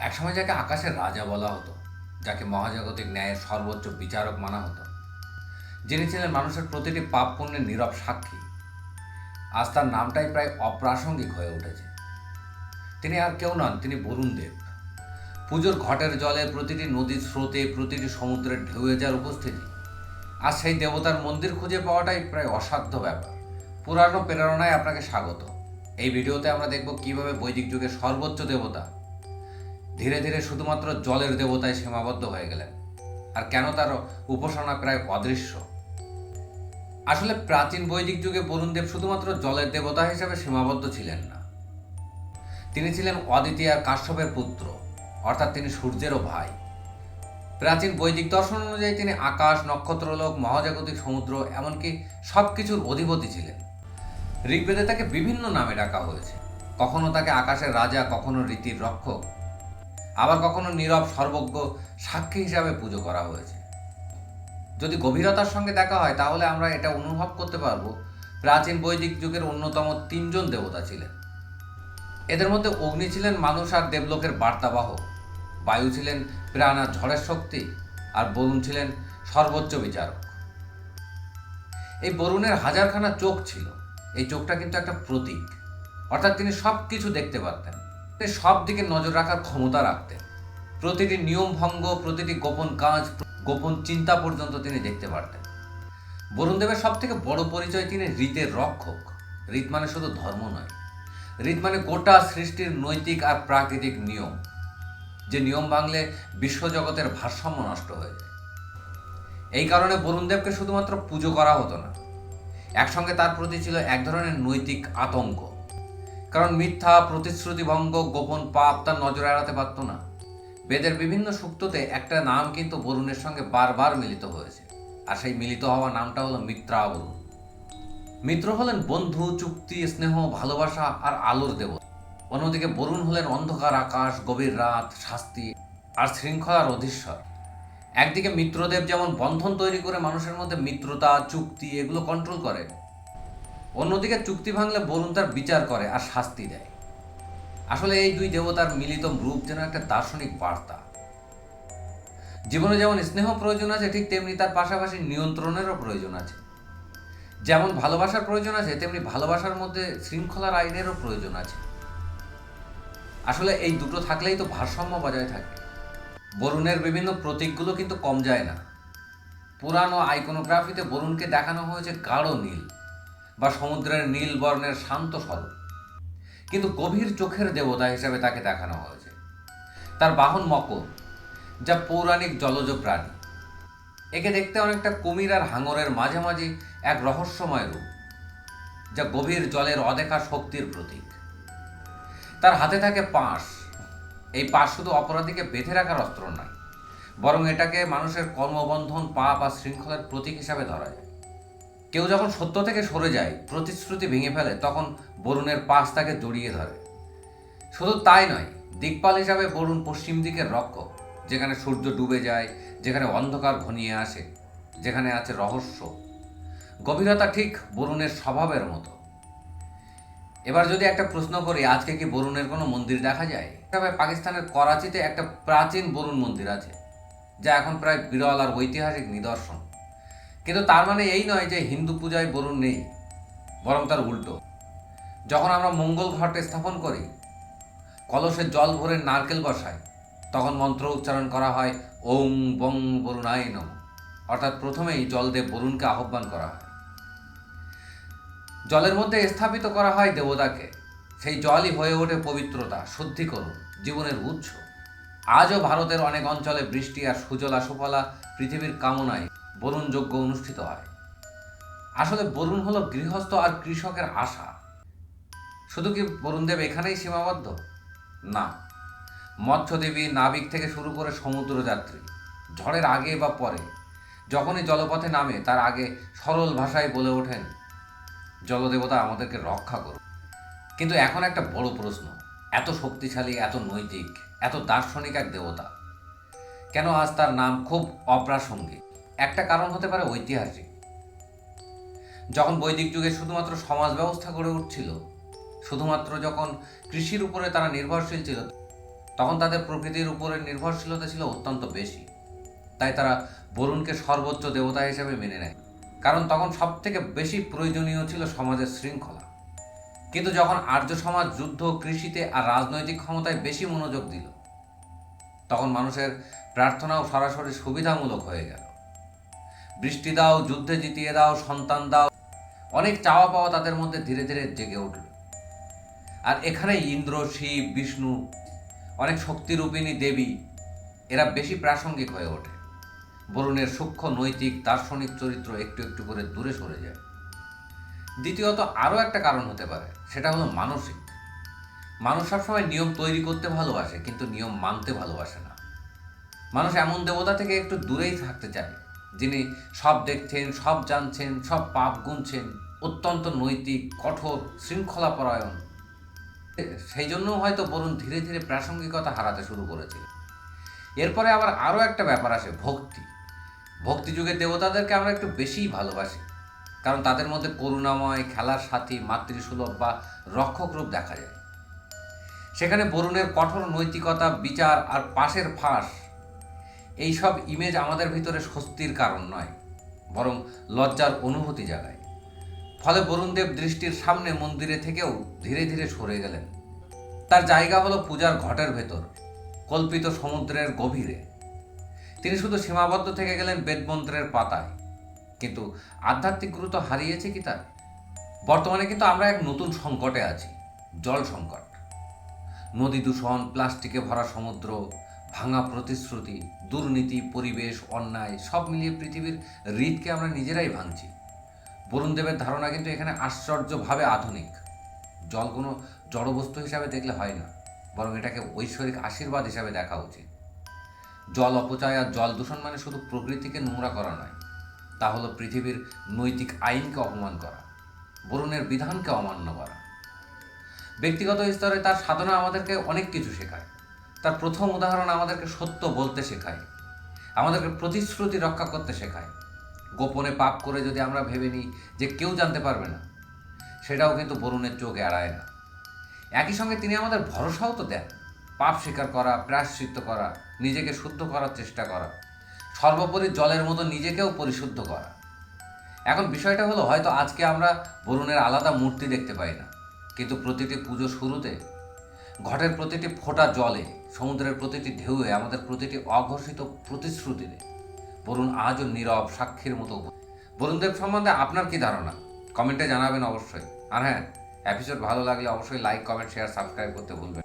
একসময় যাকে আকাশের রাজা বলা হতো, যাকে মহাজাগতিক ন্যায়ের সর্বোচ্চ বিচারক মানা হতো, যিনি ছিলেন মানুষের প্রতিটি পাপ পুণ্যের নীরব সাক্ষী, আজ তার নামটাই প্রায় অপ্রাসঙ্গিক হয়ে উঠেছে। তিনি আর কেউ নন, তিনি বরুণ দেব। পুজোর ঘটের জলে, প্রতিটি নদীর স্রোতে, প্রতিটি সমুদ্রের ঢেউয়ে যার উপস্থিতি, আর সেই দেবতার মন্দির খুঁজে পাওয়াটাই প্রায় অসাধ্য ব্যাপার। পুরানো প্রেরণায় আপনাকে স্বাগত। এই ভিডিওতে আমরা দেখব কিভাবে বৈদিক যুগের সর্বোচ্চ দেবতা ধীরে ধীরে শুধুমাত্র জলের দেবতায় সীমাবদ্ধ হয়ে গেলেন, আর কেন তার উপাসনা প্রায় অদৃশ্য। আসলে প্রাচীন বৈদিক যুগে বরুণদেব শুধুমাত্র জলের দেবতা হিসেবে সীমাবদ্ধ ছিলেন না। তিনি ছিলেন অদিতি আর কাশ্যপের পুত্র, অর্থাৎ তিনি সূর্যেরও ভাই। প্রাচীন বৈদিক দর্শন অনুযায়ী তিনি আকাশ, নক্ষত্রলোক, মহাজাগতিক সমুদ্র, এমনকি সব কিছুর অধিপতি ছিলেন। ঋগ্বেদে তাকে বিভিন্ন নামে ডাকা হয়েছে। কখনো তাকে আকাশের রাজা, কখনো রীতির রক্ষক, আবার কখনো নীরব সর্বজ্ঞ সাক্ষী হিসাবে পুজো করা হয়েছে। যদি গভীরতার সঙ্গে দেখা হয় তাহলে আমরা এটা অনুভব করতে পারবো প্রাচীন বৈদিক যুগের অন্যতম তিনজন দেবতা ছিলেন। এদের মধ্যে অগ্নি ছিলেন মানুষ আর দেবলোকের বার্তাবাহক, বায়ু ছিলেন প্রাণ আর ঝড়ের শক্তি, আর বরুণ ছিলেন সর্বোচ্চ বিচারক। এই বরুণের হাজারখানা চোখ ছিল। এই চোখটা কিন্তু একটা প্রতীক, অর্থাৎ তিনি সব কিছু দেখতে পারতেন। তিনি সব দিকে নজর রাখার ক্ষমতা রাখতেন। প্রতিটি নিয়ম ভঙ্গ, প্রতিটি গোপন কাজ, গোপন চিন্তা পর্যন্ত তিনি দেখতে পারতেন। বরুণদেবের সব থেকে বড় পরিচয়, তিনি রীতের রক্ষক। রীত মানে শুধু ধর্ম নয়, রীত মানে গোটা সৃষ্টির নৈতিক আর প্রাকৃতিক নিয়ম, যে নিয়ম ভাঙলে বিশ্বজগতের ভারসাম্য নষ্ট হয়ে যায়। এই কারণে বরুণদেবকে শুধুমাত্র পুজো করা হতো না, একসঙ্গে তার প্রতি ছিল এক ধরনের নৈতিক আতঙ্ক। কারণ মিথ্যা, প্রতিশ্রুতি ভঙ্গ, গোপন পাপ তার নজর এড়াতে পারত না। বেদের বিভিন্ন সূক্ততে একটা নাম কিন্তু বরুণের সঙ্গে বারবার মিলিত হয়েছে, আর সেই মিলিত হওয়া নামটা হলো মিত্রাবরুণ। মিত্র হলেন বন্ধু, চুক্তি, স্নেহ, ভালোবাসা আর আলোর দেবতা। অন্যদিকে বরুণ হলেন অন্ধকার আকাশ, গভীর রাত, শাস্তি আর শৃঙ্খলার অধীশ্বর। একদিকে মিত্রদেব যেমন বন্ধন তৈরি করে মানুষের মধ্যে মিত্রতা, চুক্তি এগুলো কন্ট্রোল করে, অন্যদিকে চুক্তি ভাঙলে বরুণ তার বিচার করে আর শাস্তি দেয়। আসলে এই দুই দেবতার মিলিত রূপ যেন একটা দার্শনিক বার্তা। জীবনে যেমন স্নেহ প্রয়োজন আছে, ঠিক তেমনি তার পাশাপাশি নিয়ন্ত্রণেরও প্রয়োজন আছে। যেমন ভালোবাসার প্রয়োজন আছে, তেমনি ভালোবাসার মধ্যে শৃঙ্খলার আইনেরও প্রয়োজন আছে। আসলে এই দুটো থাকলেই তো ভারসাম্য বজায় থাকে। বরুণের বিভিন্ন প্রতীকগুলো কিন্তু কম যায় না। পুরানো আইকনোগ্রাফিতে বরুণকে দেখানো হয়েছে গাঢ় নীল বা সমুদ্রের নীল বর্ণের শান্ত স্বরূপ, কিন্তু গভীর চোখের দেবতা হিসেবে তাকে দেখানো হয়েছে। তার বাহন মকর, যা পৌরাণিক জলজ প্রাণী। একে দেখতে অনেকটা কুমির আর হাঙরের মাঝামাঝি এক রহস্যময় রূপ, যা গভীর জলের অদেখা শক্তির প্রতীক। তার হাতে থাকে পাশ। এই পাশ শুধু অপরাধীকে বেঁধে রাখার অস্ত্র নয়, বরং এটাকে মানুষের কর্মবন্ধন, পাপ আর শৃঙ্খলার প্রতীক হিসাবে ধরা যায়। কেউ যখন সত্য থেকে সরে যায়, প্রতিশ্রুতি ভেঙে ফেলে, তখন বরুণের পাশ তাকে জড়িয়ে ধরে। শুধু তাই নয়, দিকপাল হিসাবে বরুণ পশ্চিম দিকের রক্ষক, যেখানে সূর্য ডুবে যায়, যেখানে অন্ধকার ঘনিয়ে আসে, যেখানে আছে রহস্য, গভীরতা, ঠিক বরুণের স্বভাবের মতো। এবার যদি একটা প্রশ্ন করি, আজকে কি বরুণের কোনো মন্দির দেখা যায়? তবে পাকিস্তানের করাচিতে একটা প্রাচীন বরুণ মন্দির আছে, যা এখন প্রায় বিরল আর ঐতিহাসিক নিদর্শন। কিন্তু তার মানে এই নয় যে হিন্দু পূজায় বরুণ নেই, বরং তার উল্টো। যখন আমরা মঙ্গল ঘট স্থাপন করি, কলসে জল ভরে নারকেল বসাই, তখন মন্ত্র উচ্চারণ করা হয় ওং বং বরুণায় নমঃ, অর্থাৎ প্রথমেই জলদেব বরুণকে আহ্বান করা হয়। জলের মধ্যে স্থাপিত করা হয় দেবতাকে। সেই জলই হয়ে ওঠে পবিত্রতা, শুদ্ধিকরণ, জীবনের উৎস। আজও ভারতের অনেক অঞ্চলে বৃষ্টি আর সুজলা সুফলা পৃথিবীর কামনায় বরুণ যজ্ঞ অনুষ্ঠিত হয়। আসলে বরুণ হলো গৃহস্থ আর কৃষকের আশা। শুধু কি বরুণদেব এখানেই সীমাবদ্ধ? না, মৎস্যদেবী, নাবিক থেকে শুরু করে সমুদ্রযাত্রী, ঝড়ের আগে বা পরে যখনই জলপথে নামে, তার আগে সরল ভাষায় বলে ওঠেন, জলদেবতা আমাদেরকে রক্ষা করুন। কিন্তু এখন একটা বড় প্রশ্ন, এত শক্তিশালী, এত নৈতিক, এত দার্শনিক এক দেবতা, কেন আজ তার নাম খুব অপ্রাসঙ্গিক? একটা কারণ হতে পারে ঐতিহাসিক। যখন বৈদিক যুগে শুধুমাত্র সমাজ ব্যবস্থা গড়ে উঠছিল, শুধুমাত্র যখন কৃষির উপরে তারা নির্ভরশীল ছিল, তখন তাদের প্রকৃতির উপরে নির্ভরশীলতা ছিল অত্যন্ত বেশি। তাই তারা বরুণকে সর্বোচ্চ দেবতা হিসেবে মেনে নেয়, কারণ তখন সব থেকে বেশি প্রয়োজনীয় ছিল সমাজের শৃঙ্খলা। কিন্তু যখন আর্য সমাজ যুদ্ধ, কৃষিতে আর রাজনৈতিক ক্ষমতায় বেশি মনোযোগ দিল, তখন মানুষের প্রার্থনাও সরাসরি সুবিধামূলক হয়ে গেল। বৃষ্টি দাও, যুদ্ধে জিতিয়ে দাও, সন্তান দাও, অনেক চাওয়া পাওয়া তাদের মধ্যে ধীরে ধীরে জেগে উঠল। আর এখানে ইন্দ্র, শিব, বিষ্ণু, অনেক শক্তিরূপিণী দেবী এরা বেশি প্রাসঙ্গিক হয়ে ওঠে। বরুণের সূক্ষ্ম নৈতিক দার্শনিক চরিত্র একটু একটু করে দূরে সরে যায়। দ্বিতীয়ত আরও একটা কারণ হতে পারে, সেটা হলো মানসিক। মানুষ সবসময় নিয়ম তৈরি করতে ভালোবাসে, কিন্তু নিয়ম মানতে ভালোবাসে না। মানুষ এমন দেবতা থেকে একটু দূরেই থাকতে চায়, যিনি সব দেখছেন, সব জানছেন, সব পাপ গুনছেন, অত্যন্ত নৈতিক, কঠোর, শৃঙ্খলাপরায়ণ। সেই জন্য হয়তো বরুণ ধীরে ধীরে প্রাসঙ্গিকতা হারাতে শুরু করেছিল। এরপরে আবার আরও একটা ব্যাপার আসে, ভক্তি। ভক্তি যুগের দেবতাদেরকে আমরা একটু বেশিই ভালোবাসি, কারণ তাদের মধ্যে করুণাময়, খেলার সাথী, মাতৃসুলভ বা রক্ষক রূপ দেখা যায়। সেখানে বরুণের কঠোর নৈতিকতা, বিচার আর পাশের ফাঁস, এইসব ইমেজ আমাদের ভিতরে স্বস্তির কারণ নয়, বরং লজ্জার অনুভূতি জাগায়। ফলে বরুণদেব দৃষ্টির সামনে মন্দিরে থেকেও ধীরে ধীরে সরে গেলেন। তার জায়গা হলো পূজার ঘটের ভেতর, কল্পিত সমুদ্রের গভীরে। তিনি শুধু সীমাবদ্ধ থেকে গেলেন বেদমন্ত্রের পাতায়। কিন্তু আধ্যাত্মিক গুরুত্ব হারিয়েছে কি তার? বর্তমানে কিন্তু আমরা এক নতুন সংকটে আছি, জল সংকট। নদী দূষণ, প্লাস্টিকে ভরা সমুদ্র, ভাঙা প্রতিশ্রুতি, দুর্নীতি, পরিবেশ, অন্যায়, সব মিলিয়ে পৃথিবীর হৃদকে আমরা নিজেরাই ভাঙছি। বরুণদেবের ধারণা কিন্তু এখানে আশ্চর্যভাবে আধুনিক। জল কোনো জড়বস্তু হিসাবে দেখলে হয় না, বরং এটাকে ঐশ্বরিক আশীর্বাদ হিসাবে দেখা উচিত। জল অপচয় আর জল দূষণ মানে শুধু প্রকৃতিকে নোংরা করা নয়, তা হলো পৃথিবীর নৈতিক আইনকে অপমান করা, বরুণের বিধানকে অমান্য করা। ব্যক্তিগত স্তরে তার সাধনা আমাদেরকে অনেক কিছু শেখায়। তার প্রথম উদাহরণ আমাদেরকে সত্য বলতে শেখায়, আমাদেরকে প্রতিশ্রুতি রক্ষা করতে শেখায়। গোপনে পাপ করে যদি আমরা ভেবে নিই যে কেউ জানতে পারবে না, সেটাও কিন্তু বরুণের চোখ এড়ায় না। একই সঙ্গে তিনি আমাদের ভরসাও তো দেন। পাপ স্বীকার করা, প্রায়শ্চিত্ত করা, নিজেকে শুদ্ধ করার চেষ্টা করা, সর্বোপরি জলের মতো নিজেকেও পরিশুদ্ধ করা। এখন বিষয়টা হলো, হয়তো আজকে আমরা বরুণের আলাদা মূর্তি দেখতে পাই না, কিন্তু প্রতিটি পুজো শুরুতে, ঘটের প্রতিটি ফোঁটা জলে, সমুদ্রের প্রতিটি ঢেউয়ে, আমাদের প্রতিটি অঘোষিত প্রতিশ্রুতিতে বরুণ আজও নীরব সাক্ষীর মতো। বরুণদেব সম্বন্ধে আপনার কি ধারণা? কমেন্টে জানাবেন অবশ্যই। আর হ্যাঁ, এপিসোড ভালো লাগলে অবশ্যই লাইক, কমেন্ট, শেয়ার, সাবস্ক্রাইব করতে ভুলবেন।